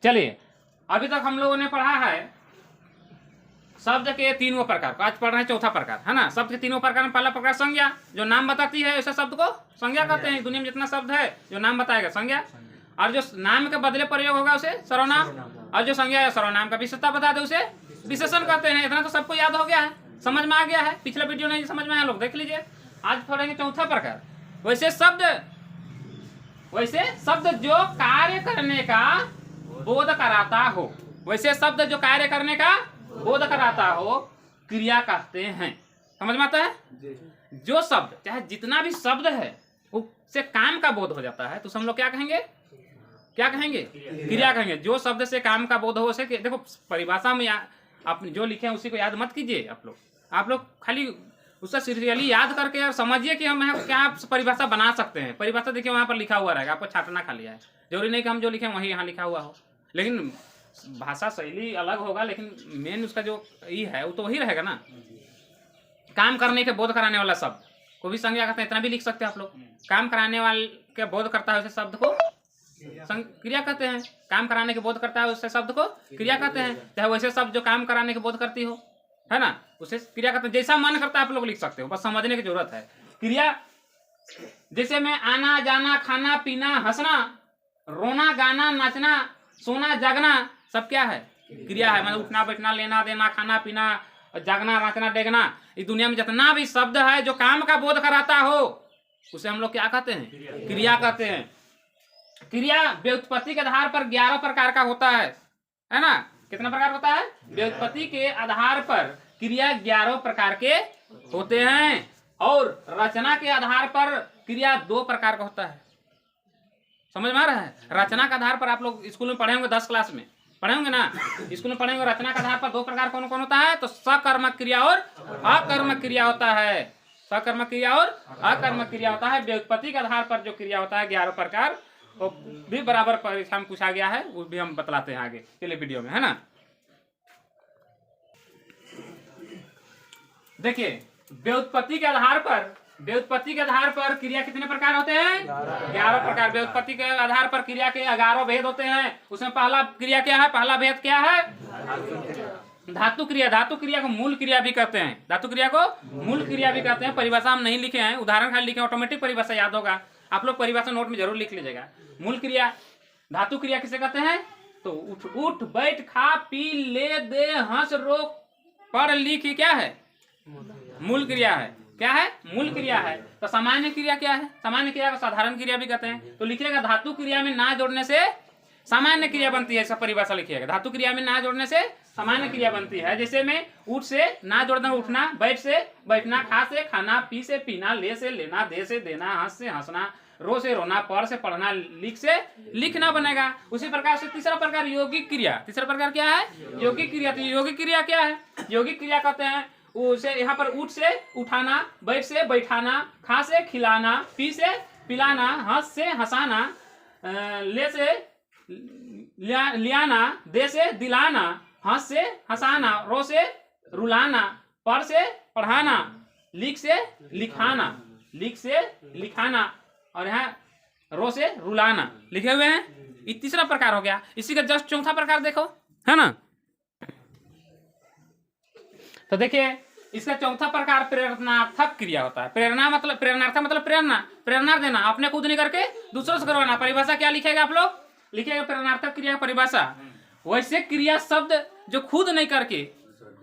चलिए, अभी तक हम लोगों ने पढ़ा है शब्द के तीनों प्रकार को, आज पढ़ रहे हैं चौथा प्रकार, है ना। शब्द के तीनों प्रकार में पहला प्रकार संज्ञा, जो नाम बताती है ऐसे शब्द को संज्ञा कहते हैं। दुनिया में जितना शब्द है जो नाम बताएगा संज्ञा, और जो नाम के बदले प्रयोग होगा उसे सर्वनाम, और जो संज्ञा या सर्वनाम का विशेषता बता दे उसे विशेषण कहते हैं। इतना तो सबको याद हो गया है, समझ में आ गया है। पिछला वीडियो नहीं समझ में आया लोग देख लीजिए। आज पढ़ेंगे चौथा प्रकार, वैसे शब्द जो कार्य करने का बोध कराता हो, वैसे शब्द जो कार्य करने का बोध कराता हो क्रिया कहते हैं। समझ में आता है? जो शब्द चाहे जितना भी शब्द है उससे काम का बोध हो जाता है तो हम लोग क्या कहेंगे? क्या कहेंगे? क्रिया कहेंगे। जो शब्द से काम का बोध हो उसे, देखो परिभाषा में आप जो लिखे हैं उसी को याद मत कीजिए आप लोग खाली उसका सीरियली याद करके और समझिए कि हम क्या परिभाषा बना सकते हैं। परिभाषा देखिए वहाँ पर लिखा हुआ रहेगा, आपको छाटना खाली है। जरूरी नहीं कि हम जो लिखे वही यहाँ लिखा हुआ हो, लेकिन भाषा शैली अलग होगा, लेकिन मेन उसका जो ई है वो तो वही रहेगा ना। काम करने के बोध कराने वाला शब्द को भी संज्ञा कहते हैं, इतना भी लिख सकते हैं आप लोग। काम कराने वाले के बोध करता है उसे शब्द को क्रिया कहते हैं। काम कराने के बोध करता है उससे शब्द को क्रिया कहते हैं। चाहे वैसे शब्द जो काम कराने के बोध करती हो, है ना, उसे क्रिया कहते हैं। जैसा मन करता है आप लोग लिख सकते हो, बस समझने की जरूरत है। क्रिया जैसे में आना जाना, खाना पीना, हंसना, रोना, गाना, नाचना, सोना, जागना सब क्या है? क्रिया है। मतलब उठना बैठना, लेना देना, खाना पीना, जागना, नाचना, डेगना, इस दुनिया में जितना भी शब्द है जो काम का बोध कराता हो उसे हम लोग क्या कहते हैं? क्रिया कहते हैं। क्रिया व्युत्पत्ति के आधार पर 11 प्रकार का होता है ना। कितना प्रकार होता है? व्युत्पत्ति के आधार पर क्रिया 11 प्रकार के होते हैं, और रचना के आधार पर क्रिया 2 प्रकार का होता है। समझ में आ रहा है? रचना के आधार पर आप लोग स्कूल में पढ़े होंगे, 10 क्लास में पढ़े होंगे ना, स्कूल में पढ़ेंगे। रचना के आधार पर 2 प्रकार कौन कौन होता है? तो सकर्मक क्रिया और अकर्मक क्रिया होता है। सकर्मक क्रिया और अकर्मक क्रिया होता है। व्युत्पत्ति के आधार पर जो क्रिया होता है 11 प्रकार, वो भी बराबर परीक्षा में पूछा गया है, वो भी हम बतलाते हैं आगे चलिए वीडियो में, है ना। देखिए व्युत्पत्ति के आधार पर क्रिया कितने प्रकार होते हैं? 11 प्रकार। व्युत्पत्ति के आधार पर क्रिया के 11 भेद होते हैं। उसमें पहला क्रिया क्या है? पहला भेद क्या है? धातु क्रिया। धातु क्रिया को मूल क्रिया भी कहते हैं। धातु क्रिया को मूल क्रिया भी कहते हैं। परिभाषा हम नहीं लिखे हैं, उदाहरण खाली लिखे, ऑटोमेटिक परिभाषा याद होगा। आप लोग परिभाषा नोट में जरूर लिख लीजिएगा। मूल क्रिया, धातु क्रिया किसे कहते हैं? तो उठ बैठ, खा पी, ले दे, हंस, रो, पढ़, लिख, क्या है? मूल क्रिया है। क्या है? मूल क्रिया है। तो सामान्य क्रिया क्या है? सामान्य क्रिया को साधारण क्रिया भी कहते हैं। तो लिखिएगा धातु क्रिया में ना जोड़ने से सामान्य क्रिया बनती है, ऐसा परिभाषा लिखिएगा। धातु क्रिया में ना जोड़ने से सामान्य क्रिया बनती है। जैसे में उठ से ना जोड़ना उठना, बैठ से बैठना, खा से खाना, पी से पीना, ले से लेना, दे से देना, हंस से हंसना, रो से रोना, पढ़ से पढ़ना, लिख से लिखना बनेगा। उसी प्रकार से तीसरा प्रकार यौगिक क्रिया। तीसरा प्रकार क्या है? यौगिक क्रिया। तो यौगिक क्रिया क्या है? यौगिक क्रिया कहते हैं उसे यहाँ पर उठ से उठाना, बैठ से बैठाना, खा से खिलाना, पी से पिलाना, हंस से हंसाना, ले से लियाना, दे से दिलाना, हंस से हंसाना, रो से रुलाना, पढ़ से पढ़ाना, लिख से लिखाना, लिख से लिखाना, और यहाँ रो से रुलाना लिखे हुए हैं। ये तीसरा प्रकार हो गया। इसी का जस्ट चौथा प्रकार देखो, है ना। तो देखिए इसका चौथा प्रकार प्रेरणार्थक क्रिया होता है। प्रेरणार्थक मतलब प्रेरणा देना, अपने खुद नहीं करके दूसरों से करवाना। परिभाषा क्या लिखेगा आप लोग? लिखेगा प्रेरणार्थक क्रिया की परिभाषा, वैसे क्रिया शब्द जो खुद नहीं करके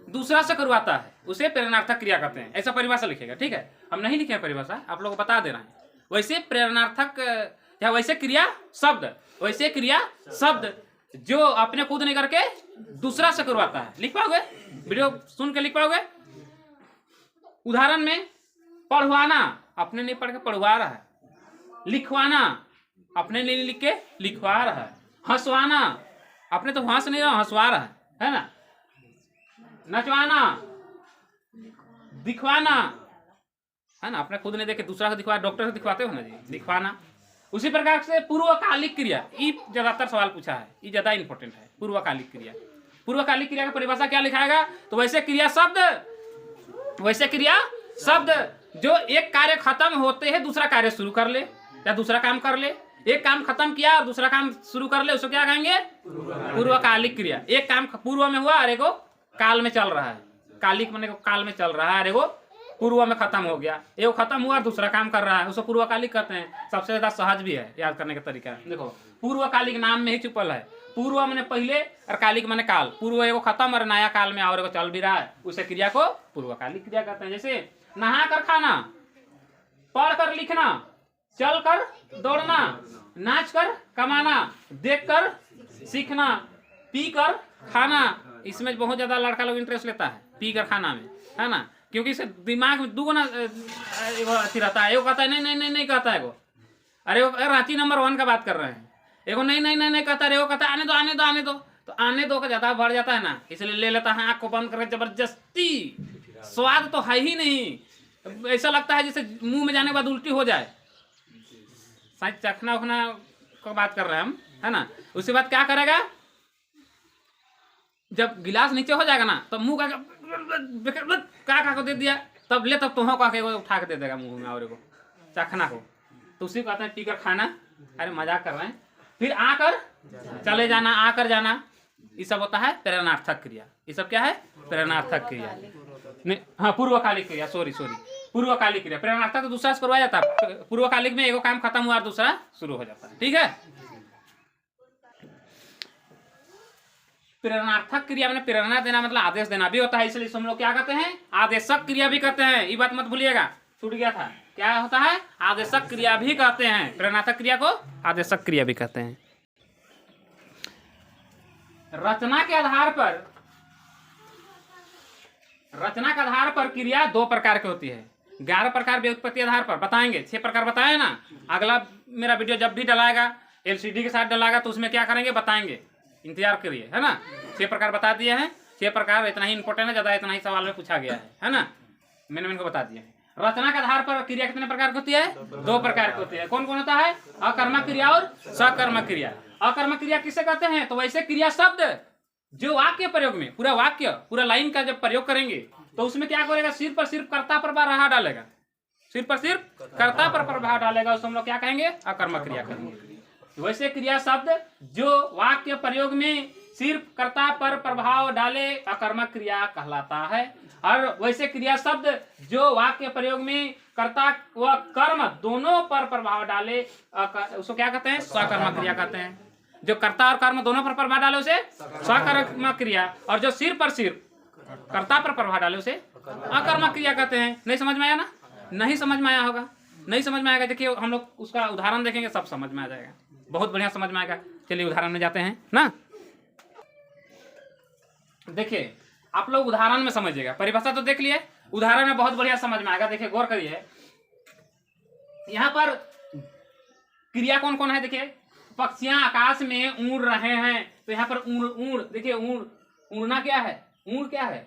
दूसरा से करवाता है उसे प्रेरणार्थक क्रिया कहते हैं। ऐसा परिभाषा लिखेगा, ठीक है। हम नहीं लिखे परिभाषा, आप लोग को बता दे रहे हैं। वैसे प्रेरणार्थक या वैसे क्रिया शब्द जो अपने खुद नहीं करके दूसरा से करवाता है। लिख पाओगे? वीडियो सुन के लिख पाओगे? उदाहरण में पढ़वाना, अपने नहीं पढ़ के पढ़वा रहा है। लिखवाना, अपने नहीं लिख के लिखवा रहा है। हंसवाना, अपने तो हंस नहीं रहा, हंसवा रहा है ना। नचवाना, दिखवाना, है ना, अपने खुद नहीं देखे दूसरा को दिखवा, डॉक्टर से दिखवाते हो ना जी, दिखवाना। उसी प्रकार से पूर्वकालिक क्रिया, ये ज्यादातर सवाल पूछा है, ये ज्यादा इंपॉर्टेंट है। पूर्वकालिक क्रिया, पूर्वकालिक क्रिया की परिभाषा क्या लिखाएगा? तो वैसे क्रिया शब्द जो एक कार्य खत्म होते हैं दूसरा कार्य शुरू कर ले या दूसरा काम कर ले, एक काम खत्म किया और दूसरा काम शुरू कर ले, उसको क्या कहेंगे? पूर्वकालिक क्रिया। एक काम पूर्व में हुआ और एगो काल में चल रहा है। कालिक माने काल में चल रहा है और एगो पूर्व में खत्म हो गया। एगो खत्म हुआ और दूसरा काम कर रहा है, उसको पूर्वकालिक कहते हैं। सबसे ज्यादा सहज भी है याद करने का तरीका। देखो पूर्वकालिक नाम में ही छुपल है। पूर्व माने पहले और कालिक माने काल। पूर्व एगो खत्म और नया काल में और एगो चल भी रहा है, उसे क्रिया को पूर्वकालिक क्रिया कहते हैं। जैसे नहा कर खाना, पढ़ कर लिखना, चल कर दौड़ना, नाच कर कमाना, देख कर सीखना, पी कर खाना। इसमें बहुत ज्यादा लड़का लोग इंटरेस्ट लेता है पी कर खाना में, है ना, क्योंकि इसे दिमाग में दुगुना अथी रहता है। एगो कहता है नहीं नहीं नहीं नहीं कहता है एगो, अरे वो रांची नंबर 1 का बात कर रहे हैं। एगो नहीं नहीं नहीं नहीं कहता है, एगो कहता है आने दो आने दो आने दो। तो आने दो का ज्यादा बढ़ जाता है ना, इसलिए ले लेता है आँख को बंद करके जबरदस्ती। स्वाद तो है ही नहीं, ऐसा लगता है जैसे मुंह में जाने के बाद उल्टी हो जाए। शायद चखना उखना को बात कर रहे हैं हम, है ना। उसके बाद क्या करेगा, जब गिलास नीचे हो जाएगा ना तो मुंह का को दे दिया, तब ले तब तुम्हें का उठा के दे देगा मुंह में और को चखना को। तो उसी को कहते हैं पी कर खाना। अरे मजाक कर रहे हैं। फिर आकर चले जाना, आकर जाना, ये सब होता है प्रेरणार्थक क्रिया। ये सब क्या है? प्रेरणार्थक क्रिया। नहीं, हाँ पूर्वकालिक क्रिया, सॉरी पूर्वकालिक क्रिया। प्रेरणार्थक तो दूसरा से करवाया जाता है, पूर्वकालिक में एगो काम खत्म हुआ और दूसरा शुरू हो जाता है। ठीक है। प्रेरणार्थक क्रिया में प्रेरणा देना मतलब आदेश देना भी होता है, इसलिए हम लोग क्या कहते हैं? आदेशक क्रिया भी कहते हैं। ये बात मत भूलिएगा, छूट गया था। क्या होता है? आदेशक क्रिया भी कहते हैं। प्रेरणार्थक क्रिया को आदेशक क्रिया भी कहते हैं। रचना के आधार पर क्रिया 2 प्रकार की होती है। 11 प्रकार व्युत्पत्ति आधार पर बताएंगे, 6 प्रकार बताए ना। अगला मेरा वीडियो जब भी डलाएगा LCD के साथ डलाएगा तो उसमें क्या करेंगे बताएंगे, इंतजार करिए, है ना। 6 प्रकार बता दिए हैं। 6 प्रकार इतना ही इंपॉर्टेंट है, ज्यादा इतना ही सवाल में पूछा गया है ना। मैंने इनको बता दिया है। रचना के आधार पर क्रिया कितने प्रकार की होती है? 2 प्रकार की होती है। कौन कौन होता है? अकर्मक क्रिया और सकर्मक क्रिया। अकर्मक क्रिया किसे कहते हैं? तो वैसे क्रिया शब्द जो वाक्य प्रयोग में पूरा वाक्य पूरा लाइन का जब प्रयोग करेंगे तो उसमें क्या करेगा? सिर्फ और सिर्फ कर्ता पर प्रभाव डालेगा, सिर्फ और सिर्फ कर्ता पर प्रभाव डालेगा, उसको हम लोग क्या कहेंगे? अकर्मक क्रिया कहेंगे। वैसे क्रिया शब्द जो वाक्य प्रयोग में सिर्फ कर्ता पर प्रभाव डाले अकर्मक क्रिया कहलाता है। और वैसे क्रिया शब्द जो वाक्य प्रयोग में कर्ता व कर्म दोनों पर प्रभाव डाले उसको क्या कहते हैं? सकर्मक क्रिया कहते हैं। जो कर्ता और कर्म दोनों पर प्रभाव डाले उसे सकर्मक क्रिया, और जो सिर्फ और सिर्फ कर्ता पर प्रभाव डाले उसे अकर्मक क्रिया कहते हैं। नहीं समझ में आया ना? नहीं समझ में आया होगा, नहीं समझ में आएगा। देखिए हम लोग उसका उदाहरण देखेंगे, सब समझ में आ जाएगा, बहुत बढ़िया समझ में आएगा। चलिए उदाहरण में जाते हैं ना। देखिए आप लोग उदाहरण में समझिएगा, परिभाषा तो देख लिए, उदाहरण में बहुत बढ़िया समझ में आएगा। देखिए गौर करिए, यहाँ पर क्रिया कौन कौन है? देखिए पक्षियां आकाश में उड़ रहे हैं, तो यहाँ पर उड़ देखिए उड़ना क्या है? उड़ क्या है?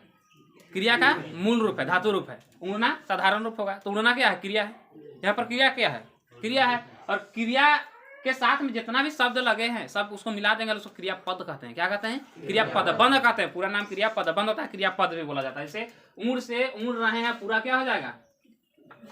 क्रिया का मूल रूप है, धातु रूप है। उड़ना साधारण रूप होगा, तो उड़ना क्या है? क्रिया है। यहाँ पर क्रिया क्या है? क्रिया है। और क्रिया के साथ में जितना भी शब्द लगे हैं सब उसको मिला देंगे, उसको क्रिया पद कहते हैं। क्या कहते हैं? क्रिया पद बंध कहते हैं। पूरा नाम क्रिया पद बंध होता है, क्रिया पद भी बोला जाता है। जैसे उड़ से उड़ रहे हैं, पूरा क्या हो जाएगा?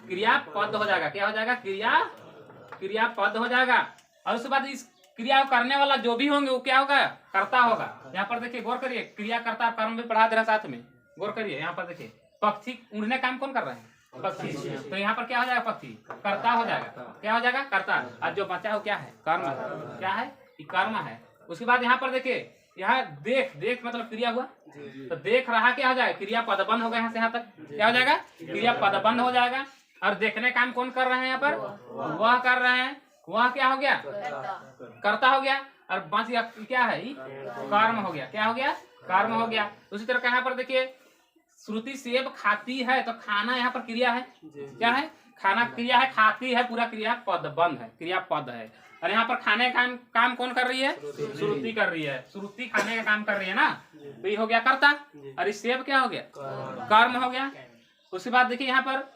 क्रिया पद हो जाएगा। क्या हो जाएगा? क्रिया पद हो जाएगा। और उसके बाद इस क्रिया को करने वाला जो भी होंगे वो क्या होगा? कर्ता होगा। यहाँ पर देखिए गौर करिए, क्रिया कर्ता कर्म भी पढ़ा दे रहा साथ में। गौर करिए यहाँ पर देखिए, पक्षी उड़ने काम कौन कर रहे हैं? पक्षी। तो यहाँ पर क्या हो जाएगा? पक्षी कर्ता हो जाएगा। क्या हो जाएगा? कर्ता। और जो बचा हो क्या है? कर्म। क्या है? कर्म है। उसके बाद यहाँ पर देखिए, यहाँ देख मतलब क्रिया हुआ, तो देख रहा क्या हो जाएगा? क्रिया पदबंध होगा। यहाँ से यहाँ तक क्या हो जाएगा? क्रिया पदबंध हो जाएगा। और देखने काम कौन कर रहे हैं? यहाँ पर वह कर रहे हैं, वह क्या हो गया? कर्ता हो गया। और बच गया क्या है? कर्म हो गया। क्या हो गया? कर्म हो गया। उसी तरह यहाँ पर देखिए, श्रुति सेब खाती है, तो खाना यहाँ पर क्रिया है। क्या है? खाना क्रिया है, खाती है पूरा क्रिया पद बंध है, क्रिया पद है। और यहाँ पर खाने का काम कौन कर रही है? श्रुति कर रही है। श्रुति खाने का काम कर रही है ना, तो ये हो गया कर्ता। और इस सेब क्या हो गया? कर्म हो गया। उसके बाद देखिए यहाँ पर,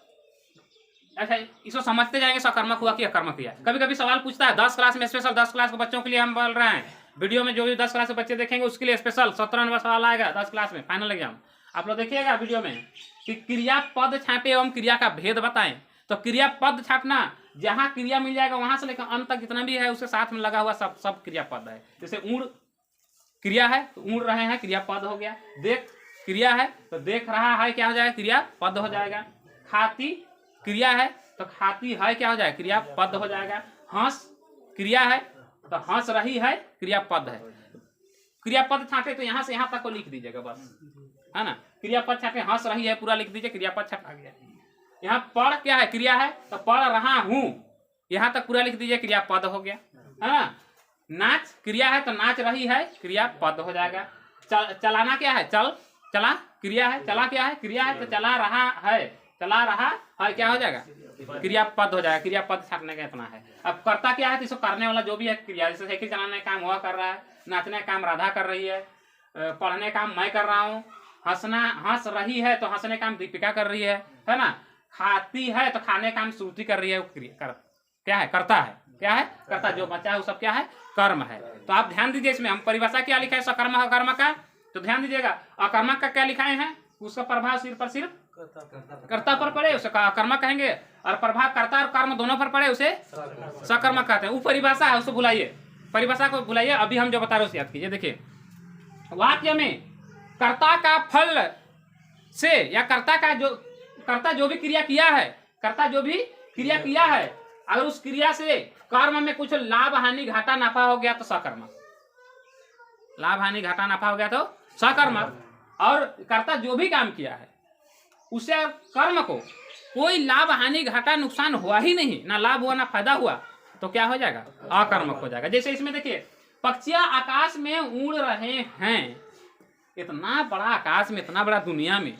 अच्छा इसको समझते जाएंगे, सकर्मक हुआ कि अकर्मक किया। कभी कभी सवाल पूछता है 10 क्लास में, स्पेशल 10 क्लास के बच्चों के लिए हम बोल रहे हैं। वीडियो में जो भी 10 क्लास के बच्चे देखेंगे उसके लिए स्पेशल 17 नंबर सवाल आएगा 10 क्लास में, फाइनल एग्जाम। आप लोग देखिएगा वीडियो में कि क्रिया पद छांटे एवं क्रिया का भेद बताएं। तो क्रियापद छाटना, जहां क्रिया मिल जाएगा वहां से लेकर अंत तक जितना भी है उसके साथ में लगा हुआ सब क्रियापद है। जैसे उड़ क्रिया है तो उड़ रहे हैं, क्रियापद हो गया। देख क्रिया है तो देख रहा है, क्या हो जाएगा, क्रियापद हो जाएगा। खाती क्रिया है तो खाती है, क्या हो जाएगा, क्रियापद हो जाएगा। हंस क्रिया है तो हंस रही है, क्रियापद है। क्रियापद छाटे तो यहाँ से यहाँ तक को लिख दीजिएगा बस, है ना। क्रियापद छाटे हंस रही है पूरा लिख दीजिए, क्रियापद छाटा गया। यहाँ पढ़ क्या है, क्रिया है तो पढ़ रहा हूँ, यहाँ तक पूरा लिख दीजिए, क्रियापद हो गया, है ना। नाच क्रिया है तो नाच रही है, क्रियापद हो जाएगा। चलाना क्या है, चला क्रिया है, चला क्या है, क्रिया है तो चला रहा है, क्या हो जाएगा, क्रियापद हो जाएगा। क्रियापद छाटने का इतना है। अब कर्ता क्या है, तो इसको करने वाला जो भी है क्रिया, जैसे साइकिल चलाने का काम वह कर रहा है, नाचने का काम राधा कर रही है, पढ़ने का काम मैं कर रहा हूँ, हंस रही है तो हंसने का काम दीपिका कर रही है ना। खाती है तो खाने का काम श्रुति कर रही है, क्या है, करता है, क्या है, करता। जो बचा है वो सब क्या है, कर्म है। तो आप ध्यान दीजिए, इसमें हम परिभाषा क्या लिखा है, सकर्म अकर्मक का, तो ध्यान दीजिएगा। अकर्मक का क्या लिखाए हैं, उसका प्रभाव सिर्फ कर्ता पर पड़े उसे अकर्मक कहेंगे, और प्रभाव कर्ता और कर्म दोनों पर पड़े उसे सकर्मक कहते हैं। वो परिभाषा है, उसको बुलाइए, परिभाषा को बुलाइए। अभी हम जो बता रहे हैं उसे याद कीजिए। देखिए वाक्य में कर्ता का फल से, या कर्ता जो भी क्रिया किया है, कर्ता जो भी क्रिया किया है, अगर उस क्रिया से कर्म में कुछ लाभ हानि घाटा नफा हो गया तो सकर्मक, लाभ हानि घाटा नफा हो गया तो सकर्मक। और कर्ता जो भी काम किया है उससे कर्म को कोई लाभ हानि घाटा नुकसान हुआ ही नहीं, ना लाभ हुआ ना फायदा हुआ, तो क्या हो जाएगा, अकर्मक हो जाएगा। जैसे इसमें देखिए पक्षियां आकाश में उड़ रहे हैं, इतना बड़ा आकाश में, इतना बड़ा दुनिया में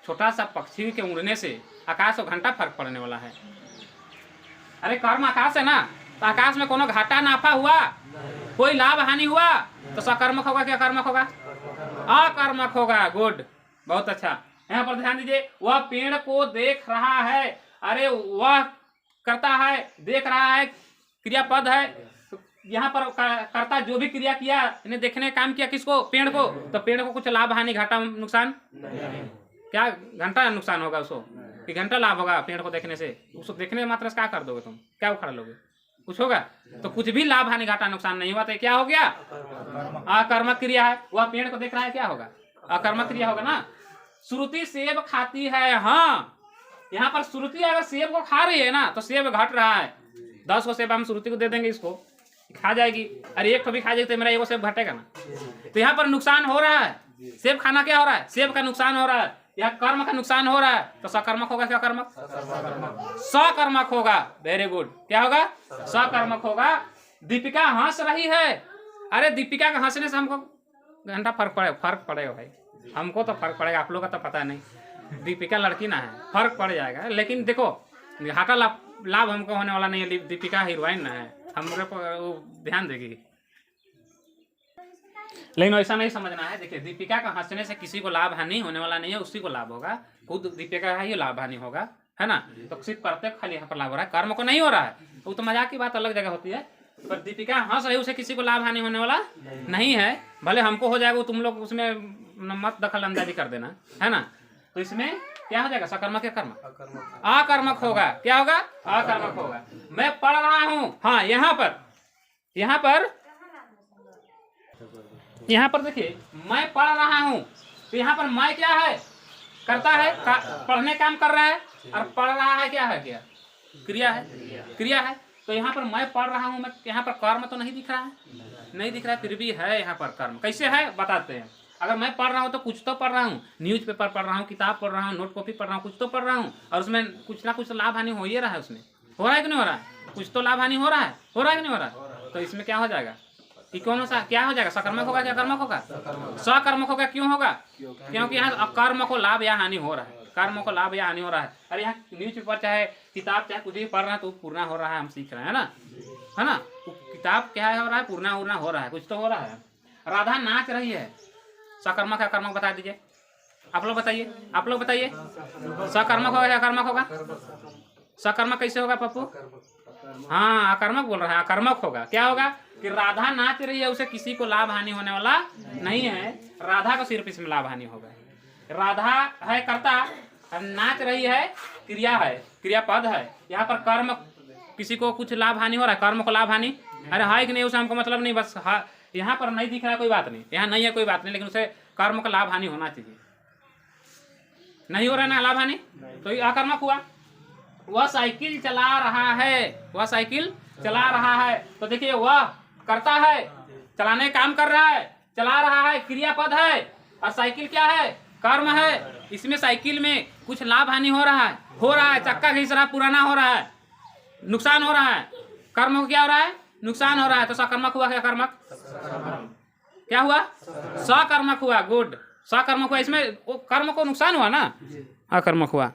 छोटा सा पक्षी के उड़ने से आकाश को घंटा फर्क पड़ने वाला है। अरे कर्म आकाश है ना, तो आकाश में कोनो घाटा नाफा हुआ, कोई लाभ हानि हुआ तो सकर्मक होगा क्या कर्मक होगा, अकर्मक होगा। गुड, बहुत अच्छा। यहाँ पर ध्यान दीजिए, वह पेड़ को देख रहा है, अरे वह करता है, देख रहा है, क्रियापद है। तो यहाँ पर कर्ता जो भी क्रिया किया, इन्हें देखने का काम किया, किसको, पेड़ को, तो पेड़ को कुछ लाभ हानि घाटा नुकसान, क्या घंटा नुकसान होगा उसको कि घंटा लाभ होगा पेड़ को देखने से, उसको देखने मात्र से क्या कर दोगे तुम, क्या उखाड़ लोगे, कुछ होगा? तो कुछ भी लाभ हानि घाटा नुकसान नहीं हुआ तो क्या हो गया, अकर्मक क्रिया है। वह पेड़ को देख रहा है, क्या होगा, अकर्मक क्रिया होगा ना। श्रुति सेब खाती है, हाँ यहाँ पर श्रुति अगर सेब को खा रही है ना तो सेब घट रहा है। 10 को सेब हम श्रुति को दे देंगे, इसको खा जाएगी, अरे एक को भी खा जाएगी तो मेरा एगो सेब घटेगा ना। तो यहाँ पर नुकसान हो रहा है, सेब खाना क्या हो रहा है, सेब का नुकसान हो रहा है, यह कर्म का नुकसान हो रहा है, तो सकर्मक होगा क्या कर्मक, सकर्मक होगा। वेरी गुड, क्या होगा, सकर्मक होगा। दीपिका हंस रही है, अरे दीपिका का हंसने से हमको घंटा फर्क पड़ेगा भाई, हमको तो फर्क पड़ेगा, आप लोग का तो पता नहीं, दीपिका लड़की ना है, फर्क पड़ जाएगा। लेकिन देखो घाटा लाभ हमको होने वाला नहीं है, दीपिका हीरोइन ना है, हमको ध्यान देगी। लेकिन ऐसा नहीं समझना है। देखिए दीपिका का हंसने से किसी को लाभ हानि होने वाला नहीं है, उसी को लाभ होगा, खुद दीपिका का ही लाभ हानि होगा, है ना। तो सिर्फ करते खाली यहाँ पर लाभ हो रहा है, कर्म को नहीं हो रहा है, वो तो मजाक की बात अलग जगह होती है। पर दीपिका हंस रही, उसे किसी को लाभ हानि होने वाला नहीं है, भले हमको हो जाएगा, तुम लोग उसमें मत दखल अंदाजी कर देना, है ना। तो इसमें क्या हो जाएगा, सकर्मक या कर्मक, अकर्मक होगा, क्या होगा, अकर्मक होगा। मैं पढ़ रहा हूँ, हाँ यहाँ पर देखिए मैं पढ़ रहा हूँ, तो यहाँ पर मैं क्या है, करता है, पढ़ने काम कर रहा है, और पढ़ रहा है क्या है, क्या क्रिया है। तो यहाँ पर मैं पढ़ रहा हूँ, मैं यहाँ पर कर्म तो नहीं दिख रहा है, फिर भी है यहाँ पर कर्म। कैसे है बताते हैं। अगर मैं पढ़ रहा हूँ तो कुछ तो पढ़ रहा हूँ, न्यूज़पेपर पढ़ रहा हूँ, किताब पढ़ रहा हूँ, नोट कॉपी पढ़ रहा हूँ, कुछ तो पढ़ रहा हूँ, और उसमें कुछ ना कुछ लाभ हानि हो ही रहा है, उसमें हो रहा है कि नहीं हो रहा है, कुछ तो लाभ हानि हो रहा है कि नहीं हो रहा है। तो इसमें क्या हो जाएगा, कि कौन सा क्या हो जाएगा, सकर्मक होगा क्या कर्मक होगा, सकर्मक होगा। क्यों होगा, क्योंकि यहाँ कर्म को लाभ या हानि हो रहा है, कर्म को लाभ या हानि हो रहा है। अरे यहाँ न्यूज़पेपर चाहे किताब चाहे कुछ भी पढ़ रहा है तो पूर्णा हो रहा है, हम सीख रहे हैं ना, है ना। किताब क्या हो रहा है, पूर्णा उड़ना हो रहा है, कुछ तो हो रहा है। राधा नाच रही है, सकर्मक है कर्मक बता दीजिए, आप लोग बताइए, सकर्मक होगा या कर्मक होगा, सकर्मक कैसे होगा पप्पू, हाँ अकर्मक बोल रहा है, अकर्मक होगा। क्या होगा कि राधा नाच रही है, उसे किसी को लाभ हानि होने वाला नहीं है, राधा को सिर्फ इसमें लाभ हानि होगा। राधा है कर्ता, अब नाच रही है क्रिया है, क्रियापद है। यहाँ पर कर्म, किसी को कुछ लाभ हानि हो रहा है, कर्म को लाभ हानि, अरे है कि नहीं उसे हमको मतलब नहीं, बस यहाँ पर नहीं दिख रहा है कोई बात नहीं, यहाँ नहीं है कोई बात नहीं, लेकिन उसे कर्म का लाभ हानि होना चाहिए। नहीं हो रहा ना लाभ हानि, तो ये अकर्मक हुआ। वह साइकिल चला रहा है, वह साइकिल चला रहा है, तो देखिए वह करता है, चलाने का काम कर रहा है, चला रहा है क्रियापद है, और साइकिल क्या है, कर्म है। इसमें साइकिल में कुछ लाभ हानि हो रहा है, चक्का घिस रहा, पुराना हो रहा है, नुकसान हो रहा है, कर्म को क्या हो रहा है, नुकसान हो रहा है, तो सकर्मक हुआ क्या, कर्मक क्या हुआ, सकर्मक हुआ। गुड, सकर्मक हुआ, इसमें कर्म को नुकसान हुआ ना, अकर्मक हुआ।